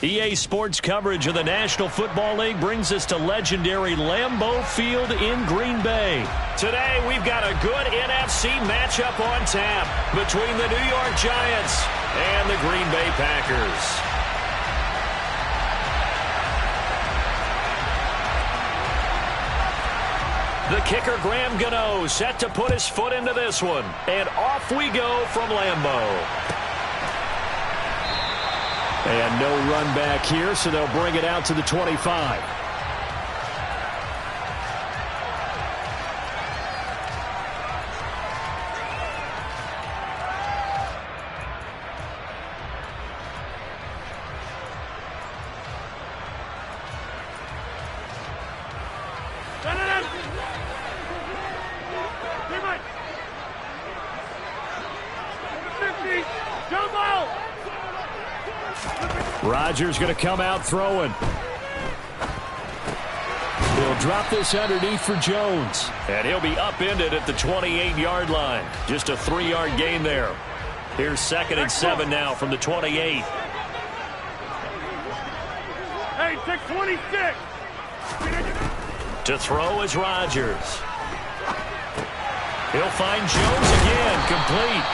EA Sports coverage of the National Football League brings us to legendary Lambeau Field in Green Bay. Today, we've got a good NFC matchup on tap between the New York Giants and the Green Bay Packers. The kicker, Graham Gano, set to put his foot into this one. And off we go from Lambeau. And no run back here, so they'll bring it out to the 25. Rodgers going to come out throwing. He'll drop this underneath for Jones. And he'll be upended at the 28-yard line. Just a 3-yard gain there. Here's 2nd and 7 now from the 28. Hey, take 26. To throw is Rodgers. He'll find Jones again, complete.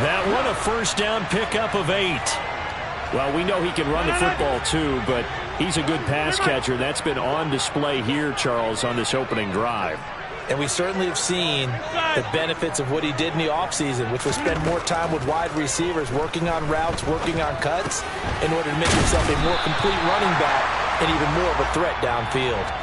That one a first down pickup of 8. Well, we know he can run the football too, but he's a good pass catcher. That's been on display here, Charles, on this opening drive. And we certainly have seen the benefits of what he did in the offseason, which was spend more time with wide receivers, working on routes, working on cuts, in order to make himself a more complete running back and even more of a threat downfield.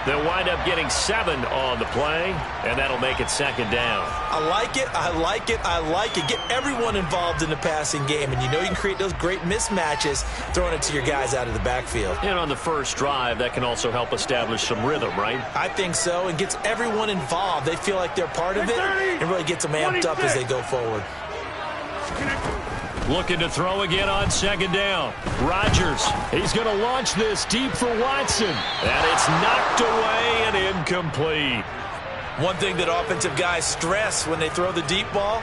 They'll wind up getting 7 on the play, and that'll make it 2nd down. I like it, I like it, I like it. Get everyone involved in the passing game, and you know you can create those great mismatches throwing it to your guys out of the backfield. And on the first drive, that can also help establish some rhythm, right? I think so, and gets everyone involved. They feel like they're part of it, and really gets them amped up as they go forward. Looking to throw again on 2nd down. Rodgers, he's going to launch this deep for Watson. And it's knocked away and incomplete. One thing that offensive guys stress when they throw the deep ball,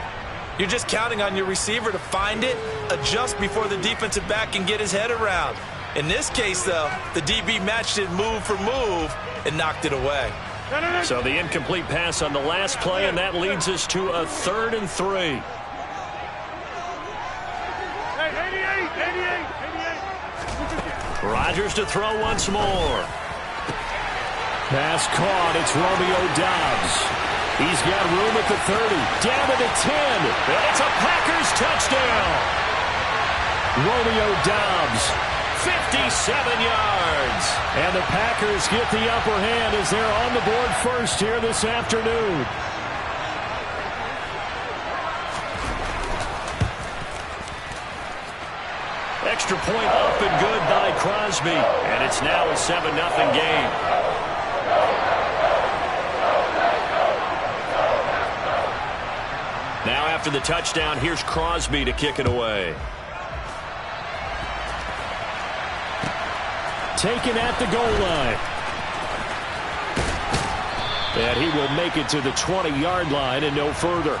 you're just counting on your receiver to find it, adjust before the defensive back can get his head around. In this case, though, the DB matched it move for move and knocked it away. So the incomplete pass on the last play, and that leads us to a 3rd and 3. Rodgers to throw once more. Pass caught. It's Romeo Doubs. He's got room at the 30. Down to the 10. And it's a Packers touchdown. Romeo Doubs, 57 yards. And the Packers get the upper hand as they're on the board first here this afternoon. Extra point up and good by Crosby. And it's now a 7-0 game. Now after the touchdown, here's Crosby to kick it away. Taken at the goal line. And he will make it to the 20-yard line and no further.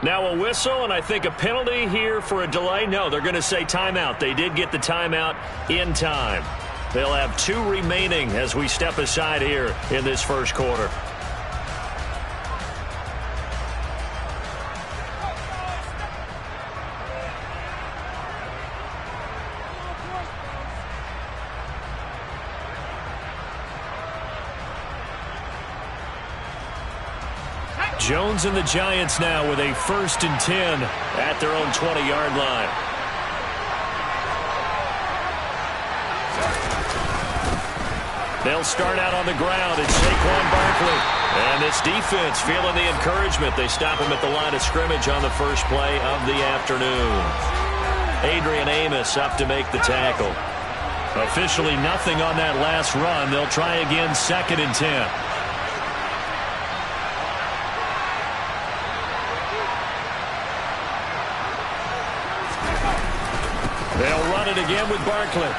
Now a whistle, and I think a penalty here for a delay. No, they're going to say timeout. They did get the timeout in time. They'll have 2 remaining as we step aside here in this first quarter. Jones and the Giants now with a 1st and 10 at their own 20-yard line. They'll start out on the ground. It's Saquon Barkley. And this defense feeling the encouragement. They stop him at the line of scrimmage on the first play of the afternoon. Adrian Amos up to make the tackle. Officially nothing on that last run. They'll try again, 2nd and 10. They'll run it again with Barkley.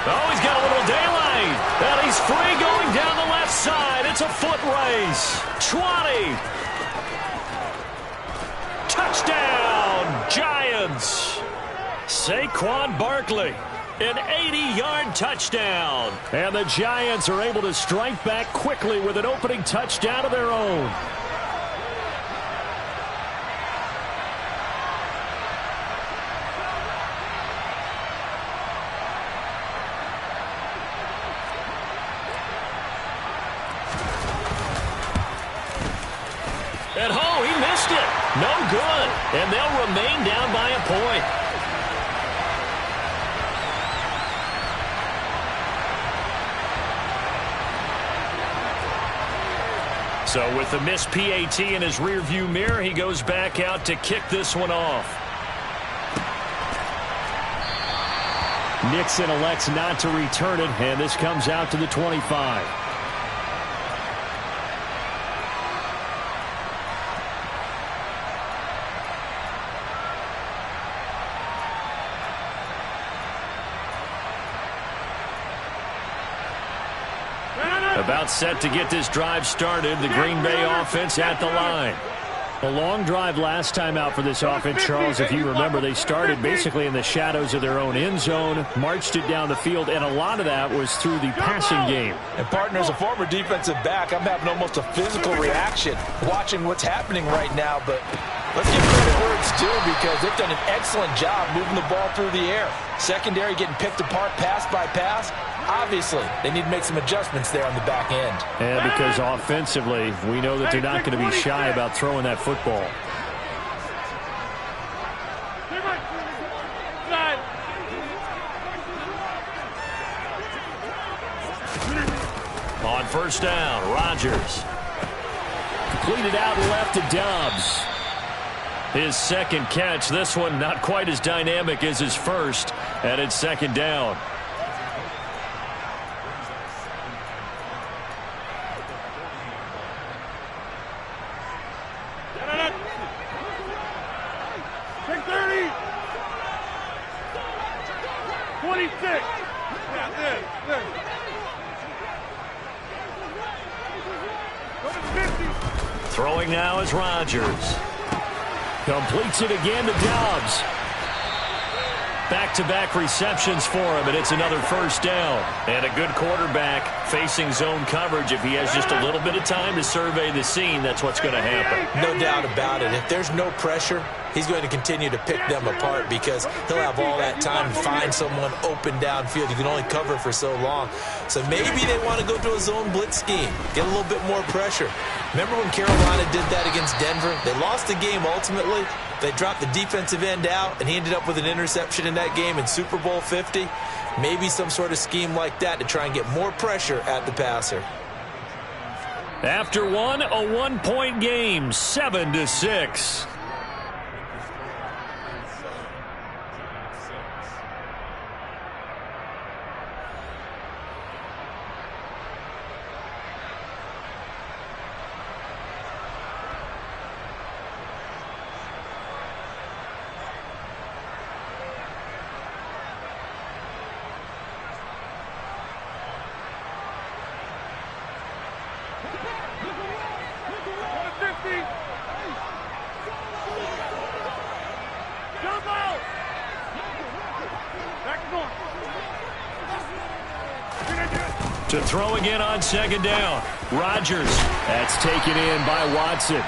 Oh, he's got a little daylight. And he's free going down the left side. It's a foot race. 20. Touchdown, Giants. Saquon Barkley. An 80-yard touchdown. And the Giants are able to strike back quickly with an opening touchdown of their own. At home, he missed it. No good. And they'll remain down by a point. So with the missed PAT in his rearview mirror, he goes back out to kick this one off. Nixon elects not to return it, and this comes out to the 25. About set to get this drive started. The Green Bay offense at the line. A long drive last time out for this offense, Charles. If you remember, they started basically in the shadows of their own end zone, marched it down the field, and a lot of that was through the passing game. And, partner, as a former defensive back, I'm having almost a physical reaction watching what's happening right now. But let's give credit where it's due, because they've done an excellent job moving the ball through the air. Secondary getting picked apart pass by pass. Obviously, they need to make some adjustments there on the back end. And because offensively, we know that they're not going to be shy about throwing that football. On first down, Rodgers. Completed out left to Dobbs. His second catch. This one not quite as dynamic as his first. And it's 2nd down. Throwing now is Rodgers. Completes it again to Dobbs. Back-to-back receptions for him, and it's another first down. And a good quarterback facing zone coverage. If he has just a little bit of time to survey the scene, that's what's going to happen. No doubt about it. If there's no pressure, he's going to continue to pick them apart, because he'll have all that time to find someone open downfield. You can only cover for so long. So maybe they want to go to a zone blitz scheme, get a little bit more pressure. Remember when Carolina did that against Denver? They lost the game ultimately. They dropped the defensive end out, and he ended up with an interception in that game in Super Bowl 50. Maybe some sort of scheme like that to try and get more pressure at the passer. After one, a 1-point game, 7-6. To throw again on 2nd down. Rodgers. That's taken in by Watson.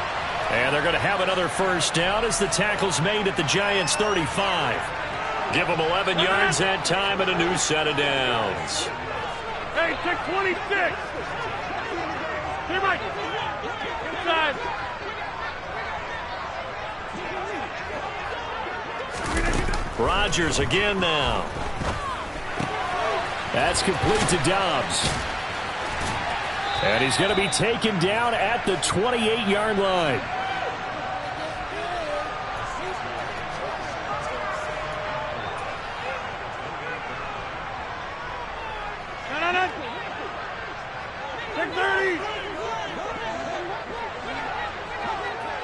And they're going to have another first down as the tackle's made at the Giants' 35. Give them 11 yards that time and a new set of downs. Hey, take 26. Here, Mike. Inside. Rodgers again now. That's complete to Dobbs. And he's going to be taken down at the 28-yard line. Take 30.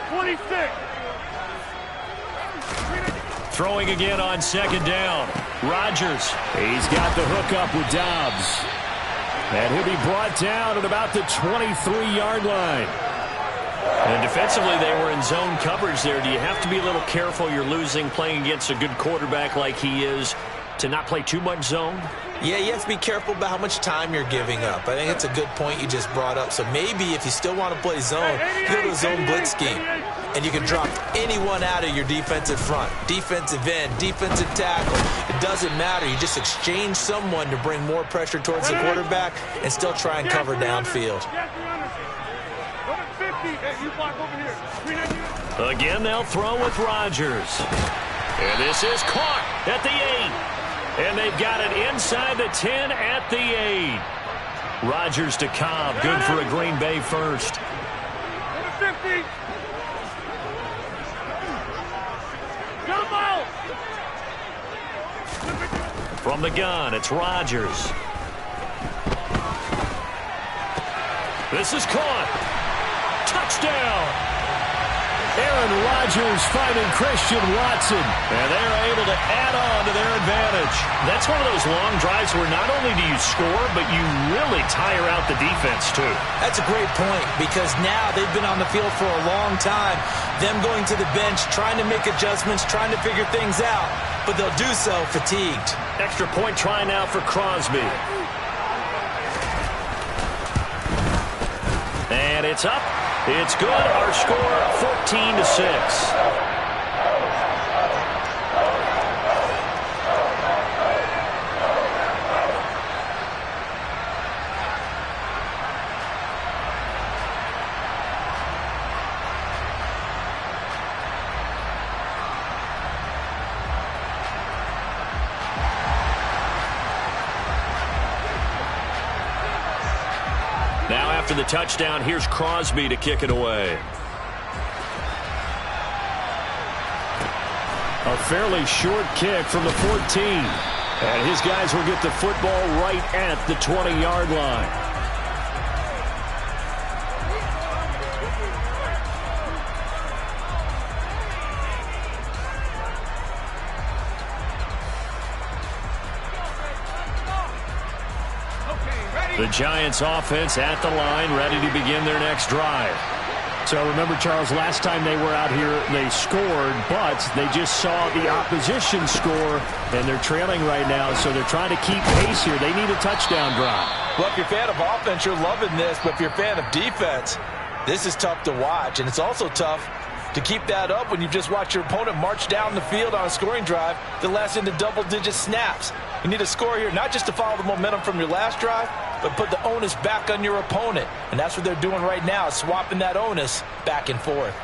26. Throwing again on second down. Rodgers. He's got the hook up with Dobbs. And he'll be brought down at about the 23-yard line. And defensively, they were in zone coverage there. Do you have to be a little careful? You're losing playing against a good quarterback like he is to not play too much zone? Yeah, you have to be careful about how much time you're giving up. I think it's a good point you just brought up. So maybe if you still want to play zone, you go to a zone blitz scheme. And you can drop anyone out of your defensive front. Defensive end, defensive tackle. It doesn't matter. You just exchange someone to bring more pressure towards the quarterback and still try and cover downfield. Again, they'll throw with Rodgers. And this is caught at the 8. And they've got it inside the 10 at the 8. Rodgers to Cobb. Good for a Green Bay first. 50. From the gun, it's Rodgers. This is caught. Touchdown. Aaron Rodgers finding Christian Watson. And they're able to add on to their advantage. That's one of those long drives where not only do you score, but you really tire out the defense, too. That's a great point because now they've been on the field for a long time. Them going to the bench, trying to make adjustments, trying to figure things out. But they'll do so fatigued. Extra point try now for Crosby. And it's up. It's good. Our score, 14-6. Now after the touchdown, here's Crosby to kick it away. A fairly short kick from the 14. And his guys will get the football right at the 20-yard line. The Giants offense at the line, ready to begin their next drive. So remember, Charles, last time they were out here, they scored, but they just saw the opposition score, and they're trailing right now, so they're trying to keep pace here. They need a touchdown drive. Well, if you're a fan of offense, you're loving this, but if you're a fan of defense, this is tough to watch, and it's also tough to keep that up when you just watch your opponent march down the field on a scoring drive that lasts into double-digit snaps. You need a score here, not just to follow the momentum from your last drive, but put the onus back on your opponent. And that's what they're doing right now, swapping that onus back and forth.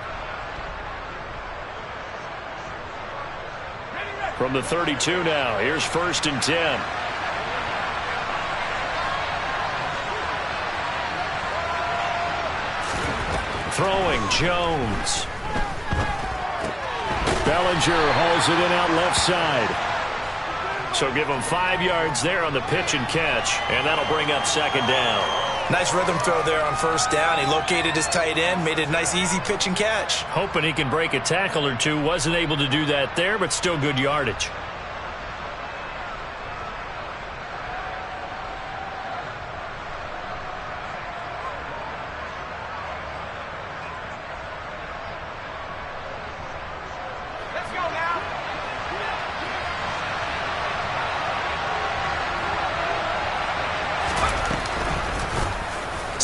From the 32 now, here's 1st and 10. Throwing, Jones. Bellinger hauls it in out left side. So give him 5 yards there on the pitch and catch, and that'll bring up 2nd down. Nice rhythm throw there on 1st down. He located his tight end, made it a nice, easy pitch and catch. Hoping he can break a tackle or two. Wasn't able to do that there, but still good yardage.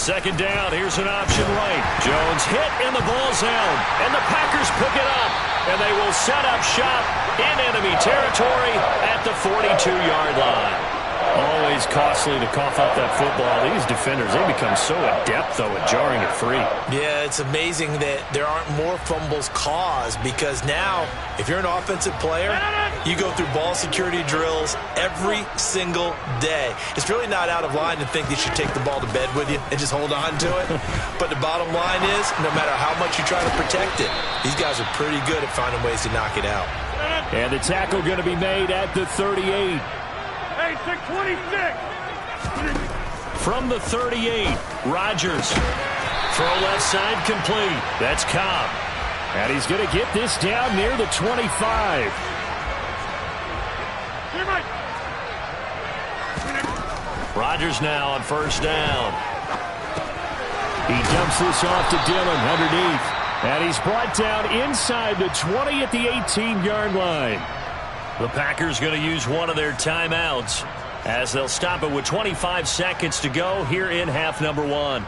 Second down, here's an option right. Jones hit in the ball zone, and the Packers pick it up, and they will set up shop in enemy territory at the 42-yard line. Always costly to cough up that football. These defenders, they become so adept, though, at jarring it free. Yeah, it's amazing that there aren't more fumbles caused, because now, if you're an offensive player, you go through ball security drills every single day. It's really not out of line to think that you should take the ball to bed with you and just hold on to it. But the bottom line is, no matter how much you try to protect it, these guys are pretty good at finding ways to knock it out. And the tackle going to be made at the 38. Hey, 626. From the 38, Rodgers. Throw left side complete. That's Cobb. And he's going to get this down near the 25. Rodgers now on first down. He dumps this off to Dillon underneath. And he's brought down inside the 20 at the 18-yard line. The Packers going to use one of their timeouts as they'll stop it with 25 seconds to go here in half number one.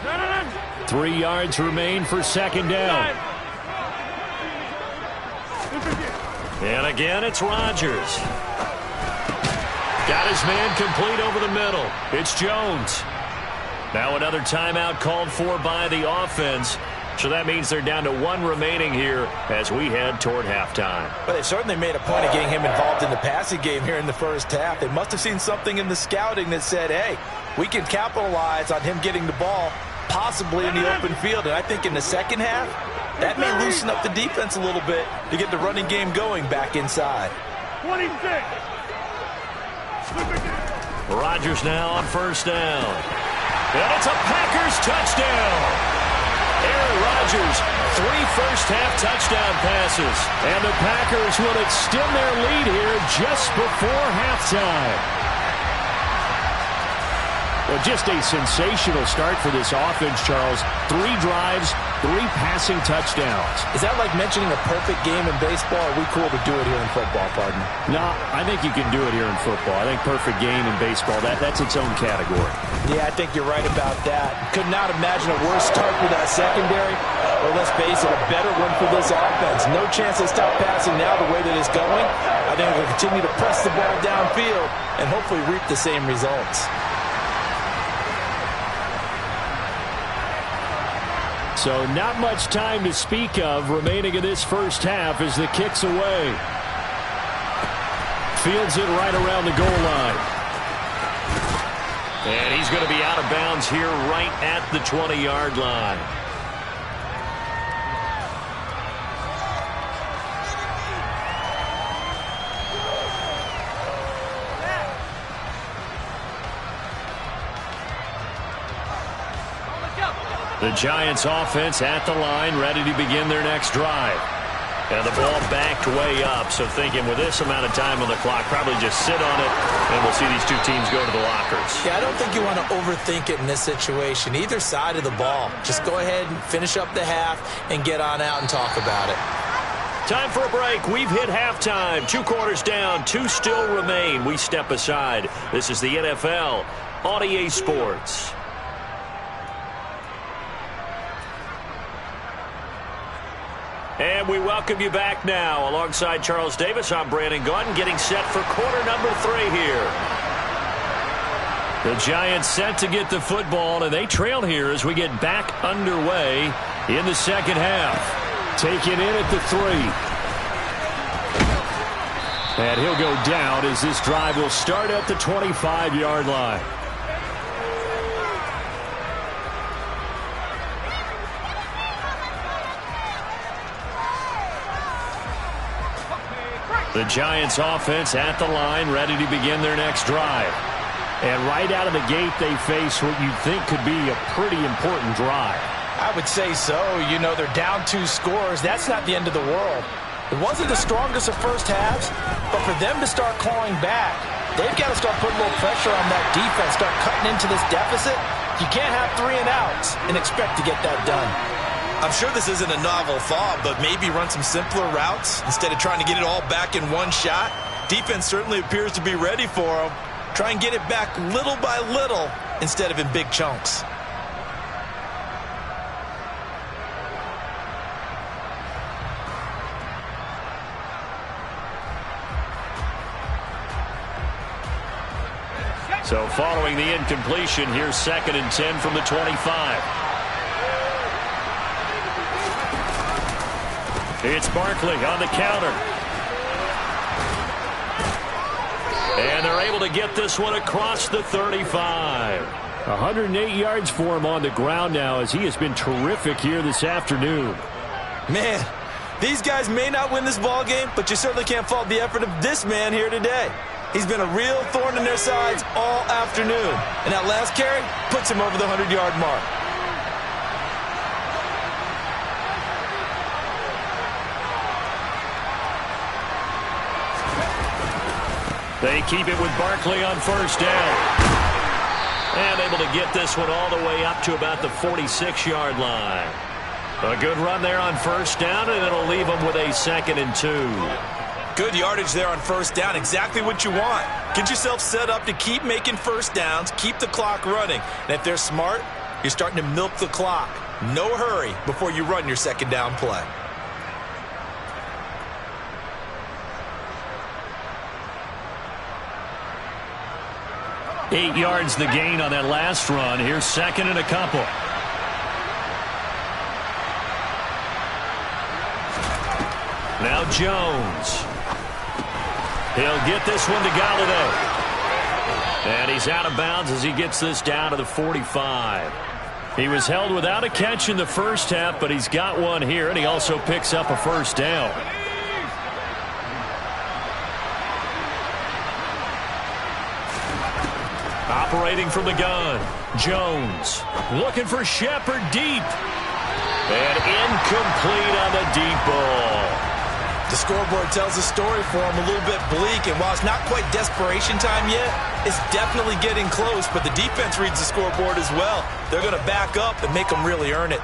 No. 3 yards remain for second down. And again, it's Rodgers. Got his man complete over the middle. It's Jones. Now another timeout called for by the offense. So that means they're down to one remaining here as we head toward halftime. But they've certainly made a point of getting him involved in the passing game here in the first half. They must have seen something in the scouting that said, hey, we can capitalize on him getting the ball possibly in the open field. And I think in the second half, that may loosen up the defense a little bit to get the running game going back inside. 26. Rodgers now on first down. And it's a Packers touchdown. Aaron Rodgers, 3 first-half touchdown passes. And the Packers will extend their lead here just before halftime. Well, just a sensational start for this offense, Charles. 3 drives, 3 passing touchdowns. Is that like mentioning a perfect game in baseball? Or are we cool to do it here in football, pardon? No, I think you can do it here in football. I think perfect game in baseball, that's its own category. Yeah, I think you're right about that. Could not imagine a worse start for that secondary, or let's face it, a better one for this offense. No chance they stop passing now the way that it's going. I think they'll continue to press the ball downfield and hopefully reap the same results. So not much time to speak of remaining in this first half as the kick's away. Fields it right around the goal line. And he's going to be out of bounds here right at the 20-yard line. The Giants offense at the line, ready to begin their next drive. And the ball backed way up, so thinking with this amount of time on the clock, probably just sit on it, and we'll see these two teams go to the lockers. Yeah, I don't think you want to overthink it in this situation. Either side of the ball. Just go ahead and finish up the half and get on out and talk about it. Time for a break. We've hit halftime. 2 quarters down, 2 still remain. We step aside. This is the NFL on EA Sports. And we welcome you back now. Alongside Charles Davis, I'm Brandon Gaudin, getting set for quarter number 3 here. The Giants set to get the football, and they trail here as we get back underway in the second half. Taken in at the 3. And he'll go down as this drive will start at the 25-yard line. The Giants offense at the line, ready to begin their next drive. And right out of the gate, they face what you think could be a pretty important drive. I would say so. You know, they're down 2 scores. That's not the end of the world. It wasn't the strongest of first halves, but for them to start clawing back, they've got to start putting a little pressure on that defense, start cutting into this deficit. You can't have 3 and outs and expect to get that done. I'm sure this isn't a novel thought, but maybe run some simpler routes instead of trying to get it all back in one shot. Defense certainly appears to be ready for them. Try and get it back little by little instead of in big chunks. So following the incompletion, here's 2nd and 10 from the 25. It's Barkley on the counter. And they're able to get this one across the 35. 108 yards for him on the ground now, as he has been terrific here this afternoon. Man, these guys may not win this ball game, but you certainly can't fault the effort of this man here today. He's been a real thorn in their sides all afternoon. And that last carry puts him over the 100-yard mark. They keep it with Barkley on 1st down. And able to get this one all the way up to about the 46-yard line. A good run there on 1st down, and it'll leave them with a 2nd and 2. Good yardage there on 1st down. Exactly what you want. Get yourself set up to keep making 1st downs, keep the clock running. And if they're smart, you're starting to milk the clock. No hurry before you run your 2nd down play. Eight yards the gain on that last run. Here's 2nd and a couple. Now Jones. He'll get this one to Galladay. And he's out of bounds as he gets this down to the 45. He was held without a catch in the first half, but he's got one here, and he also picks up a 1st down. Operating from the gun, Jones looking for Shepard deep. And incomplete on the deep ball. The scoreboard tells a story for him, a little bit bleak, and while it's not quite desperation time yet, it's definitely getting close, but the defense reads the scoreboard as well. They're going to back up and make them really earn it.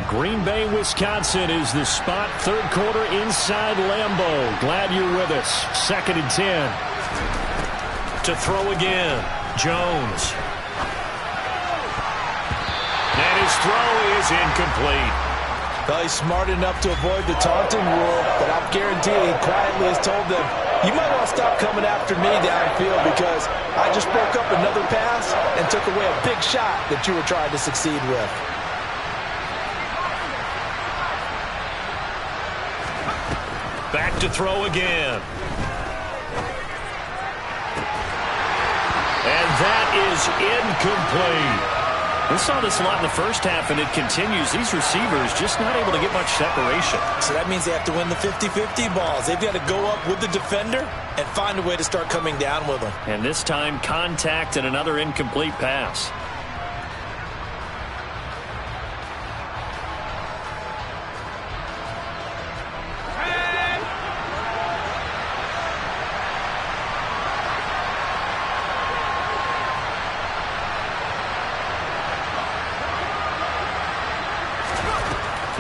Green Bay, Wisconsin is the spot. 3rd quarter inside Lambeau. Glad you're with us. 2nd and 10. To throw again, Jones. And his throw is incomplete. Well, he's smart enough to avoid the taunting rule, but I'm guaranteeing he quietly has told them, you might want to stop coming after me downfield because I just broke up another pass and took away a big shot that you were trying to succeed with. Back to throw again. And that is incomplete. We saw this a lot in the first half, and it continues. These receivers just not able to get much separation. So that means they have to win the 50-50 balls. They've got to go up with the defender and find a way to start coming down with them. And this time, contact and another incomplete pass.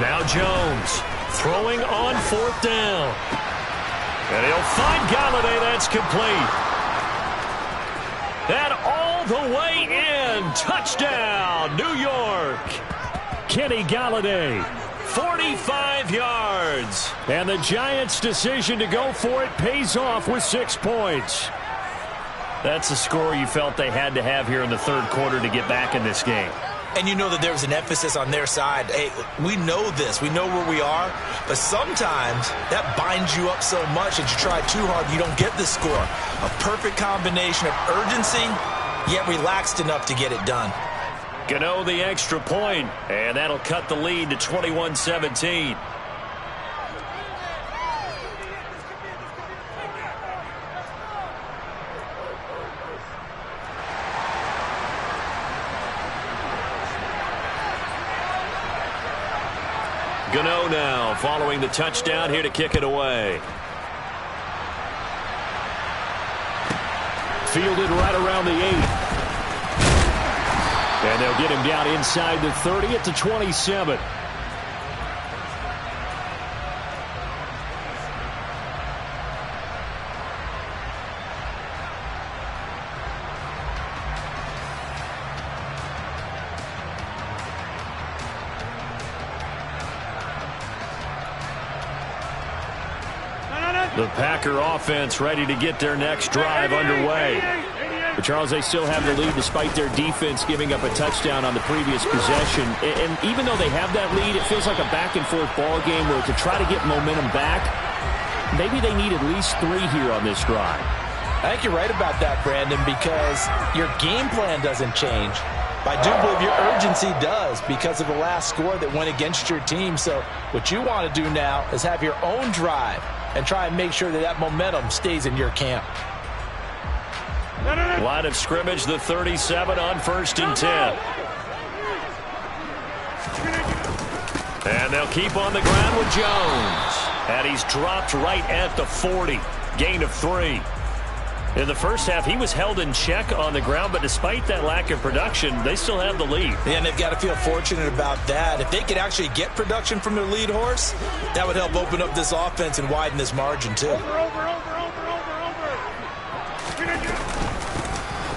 Now Jones throwing on 4th down. And he'll find Galladay. That's complete. And all the way in. Touchdown, New York. Kenny Galladay, 45 yards. And the Giants' decision to go for it pays off with 6 points. That's a score you felt they had to have here in the 3rd quarter to get back in this game. And you know that there was an emphasis on their side. Hey, we know this. We know where we are. But sometimes that binds you up so much that you try too hard, you don't get the score. A perfect combination of urgency, yet relaxed enough to get it done. Gano the extra point, and that'll cut the lead to 21-17. Gano now following the touchdown here to kick it away. Fielded right around the 8. And they'll get him down inside the 30 at the 27. The Packer offense ready to get their next drive underway. But Charles, they still have the lead despite their defense giving up a touchdown on the previous possession. And even though they have that lead, it feels like a back-and-forth ball game where to try to get momentum back, maybe they need at least 3 here on this drive. I think you're right about that, Brandon, because your game plan doesn't change. I do believe your urgency does because of the last score that went against your team. So what you want to do now is have your own drive and try and make sure that that momentum stays in your camp. Line of scrimmage, the 37 on 1st and 10. And they'll keep on the ground with Jones. And he's dropped right at the 40. Gain of 3. In the first half, he was held in check on the ground, but despite that lack of production, they still have the lead. Yeah, and they've got to feel fortunate about that. If they could actually get production from their lead horse, that would help open up this offense and widen this margin, too. Over.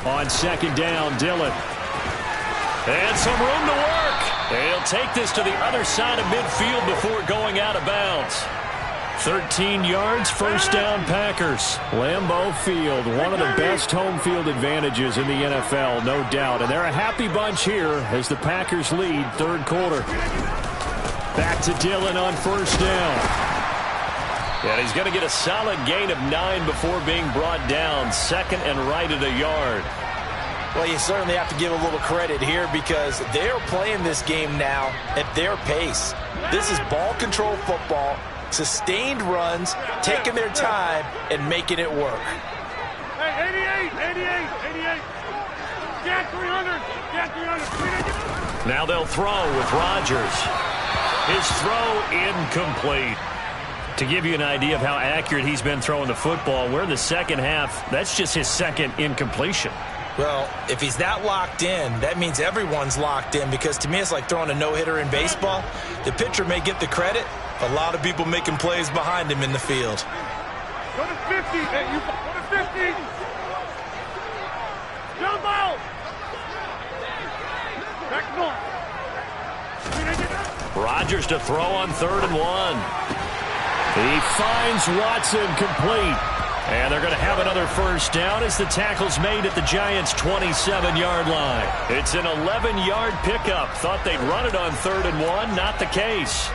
On 2nd down, Dillon. And some room to work. They'll take this to the other side of midfield before going out of bounds. 13 yards, 1st down Packers. Lambeau Field, one of the best home field advantages in the NFL, no doubt. And they're a happy bunch here as the Packers lead 3rd quarter. Back to Dillon on 1st down. And he's going to get a solid gain of 9 before being brought down. 2nd and right at a yard. Well, you certainly have to give a little credit here because they're playing this game now at their pace. This is ball control football. Sustained runs, taking their time, and making it work. Hey, 88. Get 300. Now they'll throw with Rodgers. His throw incomplete. To give you an idea of how accurate he's been throwing the football, we're in the second half. That's just his 2nd incompletion. Well, if he's that locked in, that means everyone's locked in because to me it's like throwing a no-hitter in baseball. The pitcher may get the credit. A lot of people making plays behind him in the field. Go to 50. Hey, you go to 50. Jump out. Back north. Rodgers to throw on 3rd and 1. He finds Watson complete. And they're going to have another 1st down as the tackle's made at the Giants' 27-yard line. It's an 11-yard pickup. Thought they'd run it on 3rd and 1. Not the case.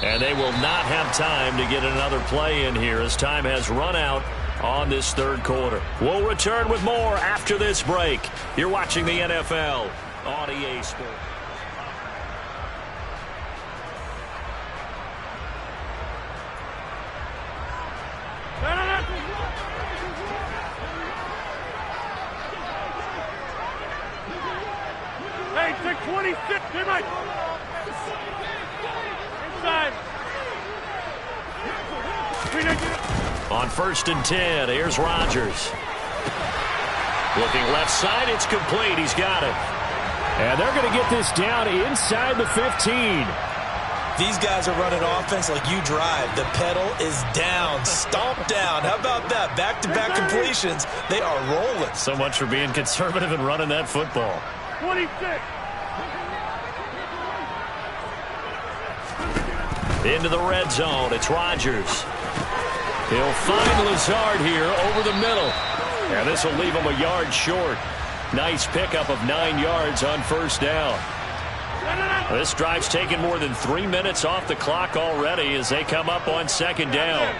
And they will not have time to get another play in here as time has run out on this 3rd quarter. We'll return with more after this break. You're watching the NFL on EA Sports. Hey, take 26. Come on. On 1st and 10, here's Rodgers. Looking left side, it's complete. He's got it. And they're going to get this down inside the 15. These guys are running offense like you drive. The pedal is down, stomped down. How about that? Back-to-back completions. They are rolling. So much for being conservative and running that football. 26. Into the red zone. It's Rodgers. He'll find Lazard here over the middle. And this will leave him a yard short. Nice pickup of 9 yards on 1st down. This drive's taken more than 3 minutes off the clock already as they come up on 2nd down.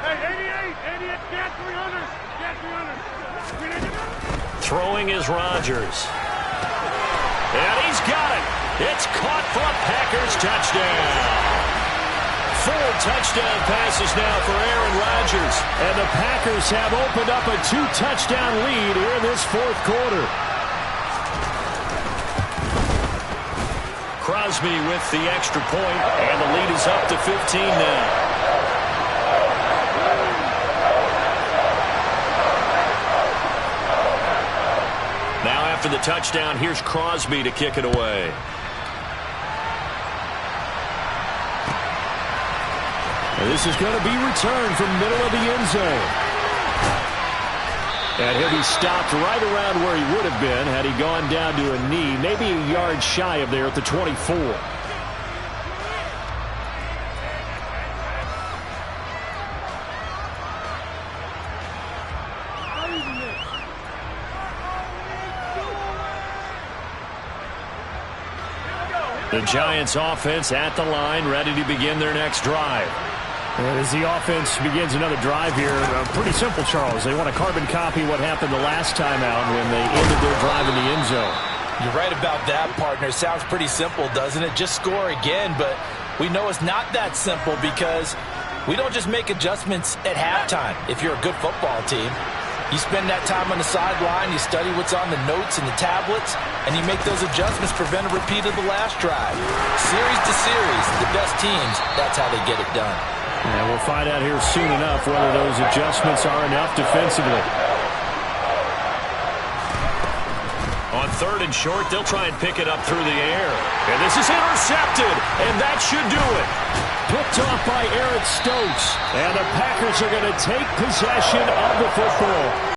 Hey, 88, get 300. Throwing is Rodgers. And he's got it. It's caught for a Packers touchdown. 4 touchdown passes now for Aaron Rodgers. And the Packers have opened up a 2-touchdown lead here in this 4th quarter. Crosby with the extra point, and the lead is up to 15 now. Now after the touchdown, here's Crosby to kick it away. And this is going to be returned from middle of the end zone. And he'll be stopped right around where he would have been had he gone down to a knee, maybe a yard shy of there at the 24. The Giants offense at the line, ready to begin their next drive. And as the offense begins another drive here, pretty simple, Charles. They want to carbon copy what happened the last time out when they ended their drive in the end zone. You're right about that, partner. Sounds pretty simple, doesn't it? Just score again, but we know it's not that simple because we don't just make adjustments at halftime if you're a good football team. You spend that time on the sideline, you study what's on the notes and the tablets, and you make those adjustments, prevent a repeat of the last drive. Series to series, the best teams, that's how they get it done. And we'll find out here soon enough whether those adjustments are enough defensively. On 3rd and short, they'll try and pick it up through the air. And this is intercepted, and that should do it. Picked off by Eric Stokes. And the Packers are going to take possession of the football.